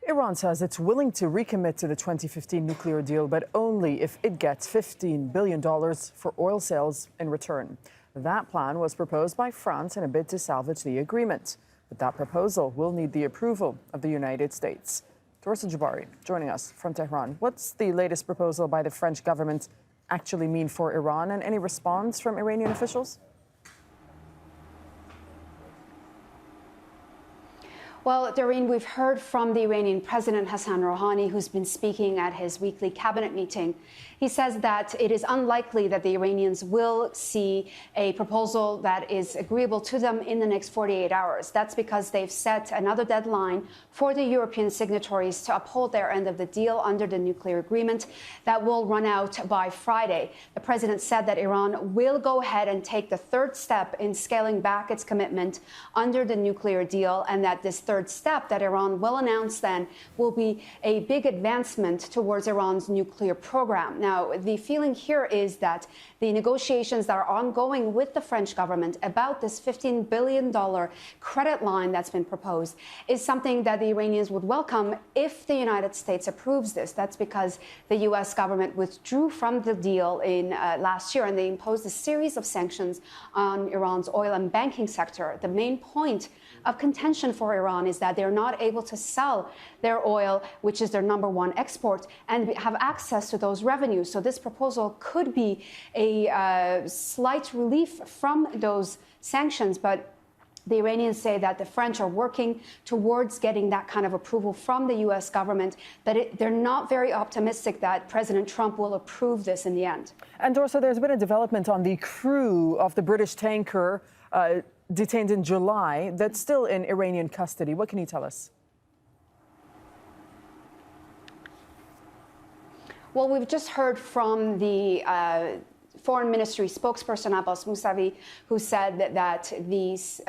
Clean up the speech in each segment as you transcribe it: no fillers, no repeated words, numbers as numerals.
Iran says it's willing to recommit to the 2015 nuclear deal, but only if it gets $15 billion for oil sales in return. That plan was proposed by France in a bid to salvage the agreement. But that proposal will need the approval of the United States. Dorsa Jabbari joining us from Tehran. What's the latest proposal by the French government actually mean for Iran, and any response from Iranian officials? Well, Doreen, we've heard from the Iranian President Hassan Rouhani, who's been speaking at his weekly cabinet meeting. He says that it is unlikely that the Iranians will see a proposal that is agreeable to them in the next 48 hours. That's because they've set another deadline for the European signatories to uphold their end of the deal under the nuclear agreement that will run out by Friday. The president said that Iran will go ahead and take the third step in scaling back its commitment under the nuclear deal, and that this third step that Iran will announce then will be a big advancement towards Iran's nuclear program. Now, the feeling here is that the negotiations that are ongoing with the French government about this $15 billion credit line that's been proposed is something that the Iranians would welcome if the United States approves this. That's because the U.S. government withdrew from the deal in last year, and they imposed a series of sanctions on Iran's oil and banking sector. The main point of contention for Iran is that they're not able to sell their oil, which is their number one export, and have access to those revenues. So this proposal could be a slight relief from those sanctions, but the Iranians say that the French are working towards getting that kind of approval from the U.S. government, but they're not very optimistic that President Trump will approve this in the end. And Dorsa, there's been a development on the crew of the British tanker detained in July that's still in Iranian custody. What can you tell us? Well, we've just heard from the Foreign Ministry spokesperson Abbas Mousavi, who said that these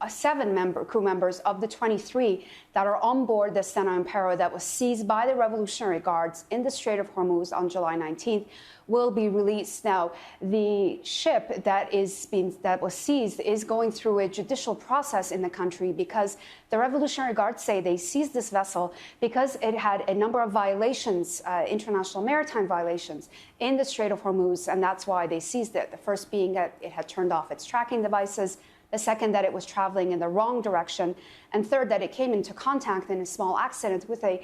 seven crew members of the 23 that are on board the Stena Impero that was seized by the Revolutionary Guards in the Strait of Hormuz on July 19th will be released. Now, the ship that was seized is going through a judicial process in the country because the Revolutionary Guards say they seized this vessel because it had a number of violations, international maritime violations, in the Strait of Hormuz, and that's why they seized it. The first being that it had turned off its tracking devices, the second that it was traveling in the wrong direction, and third that it came into contact in a small accident with a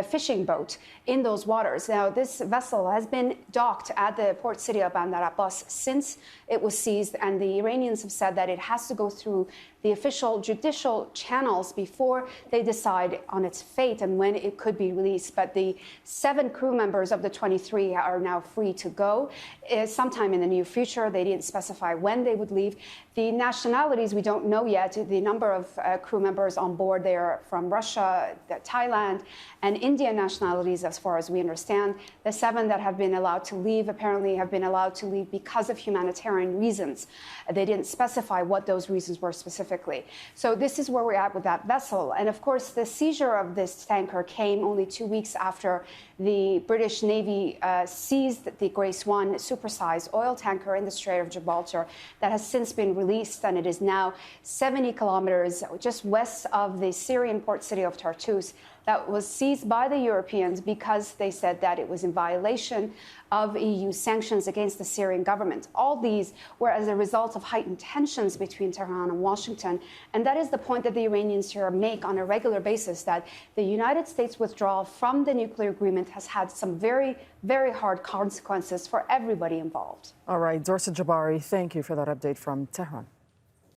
fishing boat in those waters. Now, this vessel has been docked at the port city of Bandar Abbas since it was seized, and the Iranians have said that it has to go through the official judicial channels before they decide on its fate and when it could be released. But the 7 crew members of the 23 are now free to go sometime in the near future. They didn't specify when they would leave. The nationalities, we don't know yet. The number of crew members on board, they are from Russia, Thailand, and Indian nationalities, as far as we understand. The 7 that have been allowed to leave apparently have been allowed to leave because of humanitarian reasons. They didn't specify what those reasons were specifically. So this is where we're at with that vessel. And of course, the seizure of this tanker came only 2 weeks after the British Navy seized the Grace 1 supersized oil tanker in the Strait of Gibraltar that has since been released, and it is now 70 kilometers just west of the Syrian port city of Tartus. That was seized by the Europeans because they said that it was in violation of EU sanctions against the Syrian government. All these were as a result of heightened tensions between Tehran and Washington. And that is the point that the Iranians here make on a regular basis, that the United States withdrawal from the nuclear agreement has had some very, very hard consequences for everybody involved. All right, Dorsa Jabbari, thank you for that update from Tehran.